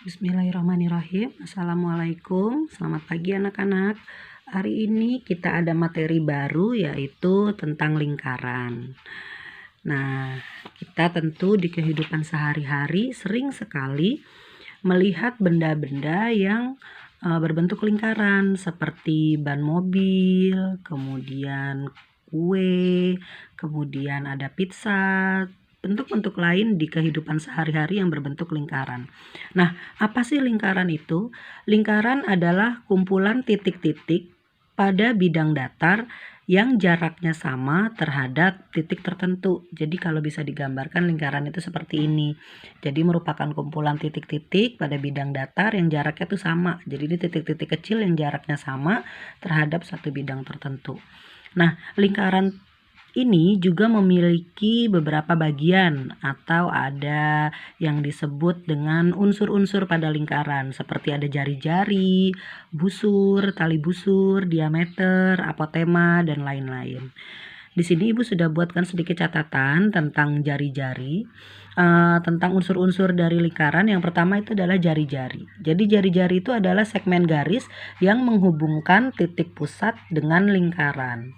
Bismillahirrahmanirrahim. Assalamualaikum, selamat pagi anak-anak. Hari ini kita ada materi baru yaitu tentang lingkaran. Nah, kita tentu di kehidupan sehari-hari sering sekali melihat benda-benda yang berbentuk lingkaran seperti ban mobil, kemudian kue, kemudian ada pizza, bentuk-bentuk lain di kehidupan sehari-hari yang berbentuk lingkaran. Nah, apa sih lingkaran itu? Lingkaran adalah kumpulan titik-titik pada bidang datar yang jaraknya sama terhadap titik tertentu. Jadi kalau bisa digambarkan lingkaran itu seperti ini. Jadi merupakan kumpulan titik-titik pada bidang datar yang jaraknya itu sama. Jadi ini titik-titik kecil yang jaraknya sama terhadap satu bidang tertentu. Nah, lingkaran ini juga memiliki beberapa bagian atau ada yang disebut dengan unsur-unsur pada lingkaran seperti ada jari-jari, busur, tali busur, diameter, apotema, dan lain-lain. Di sini Ibu sudah buatkan sedikit catatan tentang jari-jari, tentang unsur-unsur dari lingkaran. Yang pertama itu adalah jari-jari. Jadi jari-jari itu adalah segmen garis yang menghubungkan titik pusat dengan lingkaran.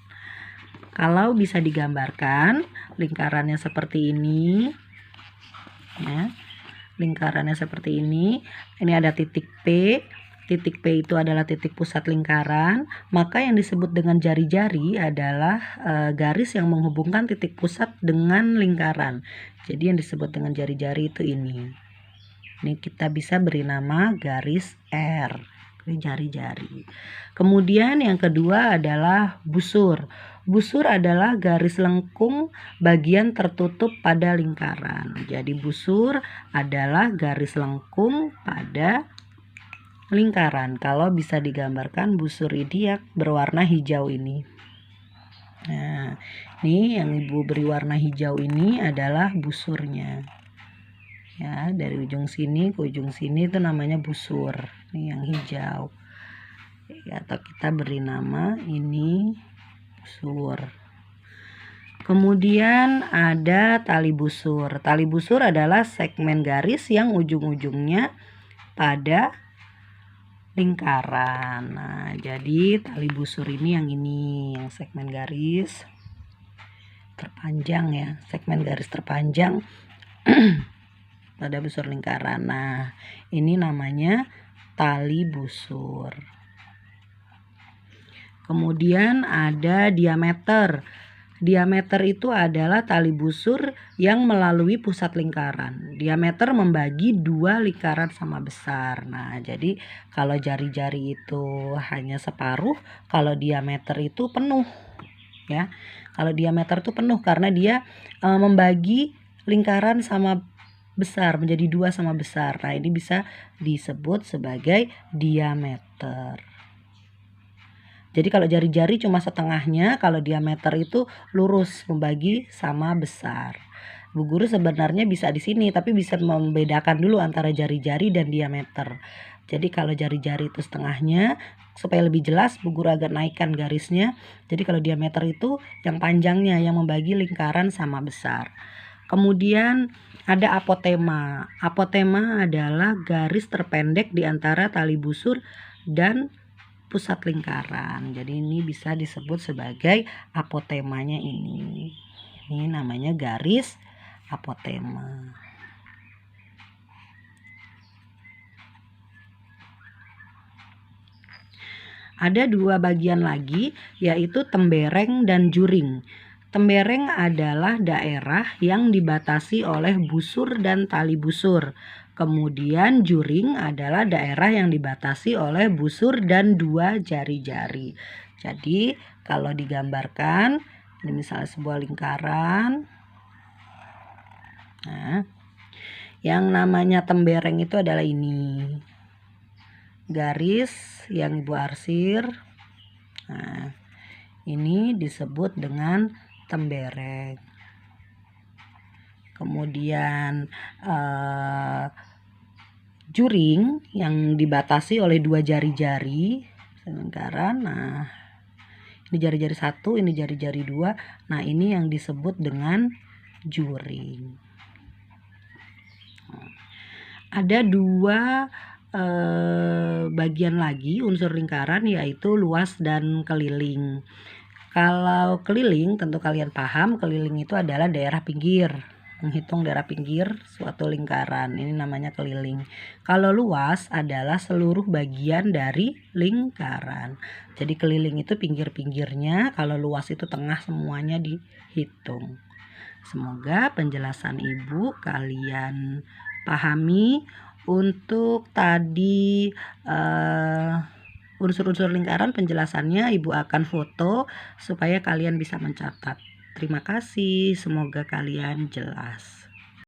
Kalau bisa digambarkan lingkarannya seperti ini, ya, lingkarannya seperti ini ada titik P. Titik P itu adalah titik pusat lingkaran, maka yang disebut dengan jari-jari adalah garis yang menghubungkan titik pusat dengan lingkaran. Jadi yang disebut dengan jari-jari itu ini. Ini kita bisa beri nama garis R. Jari-jari. Kemudian yang kedua adalah busur. Busur adalah garis lengkung bagian tertutup pada lingkaran. Jadi busur adalah garis lengkung pada lingkaran. Kalau bisa digambarkan busur ini yang berwarna hijau ini. Nah, ini yang Ibu beri warna hijau ini adalah busurnya. Ya, dari ujung sini ke ujung sini itu namanya busur. Ini yang hijau. Ya, atau kita beri nama ini busur. Kemudian ada tali busur. Tali busur adalah segmen garis yang ujung-ujungnya pada lingkaran. Nah, jadi tali busur ini yang segmen garis terpanjang ya, segmen garis terpanjang pada busur lingkaran. Nah, ini namanya tali busur. Kemudian ada diameter. Diameter itu adalah tali busur yang melalui pusat lingkaran. Diameter membagi dua lingkaran sama besar. Nah, jadi kalau jari-jari itu hanya separuh, kalau diameter itu penuh. Ya, kalau diameter itu penuh karena dia membagi lingkaran sama besar menjadi dua sama besar. Nah, ini bisa disebut sebagai diameter. Jadi kalau jari-jari cuma setengahnya, kalau diameter itu lurus membagi sama besar. Bu Guru sebenarnya bisa di sini, tapi bisa membedakan dulu antara jari-jari dan diameter. Jadi kalau jari-jari itu setengahnya, supaya lebih jelas Bu Guru agak naikkan garisnya. Jadi kalau diameter itu yang panjangnya yang membagi lingkaran sama besar. Kemudian ada apotema. Apotema adalah garis terpendek di antara tali busur dan pusat lingkaran. Jadi ini bisa disebut sebagai apotemanya ini. Ini namanya garis apotema. Ada dua bagian lagi yaitu tembereng dan juring. Tembereng adalah daerah yang dibatasi oleh busur dan tali busur. Kemudian juring adalah daerah yang dibatasi oleh busur dan dua jari-jari. Jadi kalau digambarkan, ini misalnya sebuah lingkaran. Nah, yang namanya tembereng itu adalah ini. Garis yang Ibu arsir. Nah, ini disebut dengan tembereng. Kemudian juring yang dibatasi oleh dua jari-jari lingkaran. Nah, ini jari-jari satu, ini jari-jari dua. Nah, ini yang disebut dengan juring. ada dua bagian lagi unsur lingkaran, yaitu luas dan keliling. Kalau keliling tentu kalian paham, keliling itu adalah daerah pinggir. Menghitung daerah pinggir suatu lingkaran, ini namanya keliling. Kalau luas adalah seluruh bagian dari lingkaran. Jadi keliling itu pinggir-pinggirnya, kalau luas itu tengah, semuanya dihitung. Semoga penjelasan Ibu kalian pahami. Untuk tadi unsur-unsur lingkaran penjelasannya Ibu akan foto supaya kalian bisa mencatat. Terima kasih, semoga kalian jelas.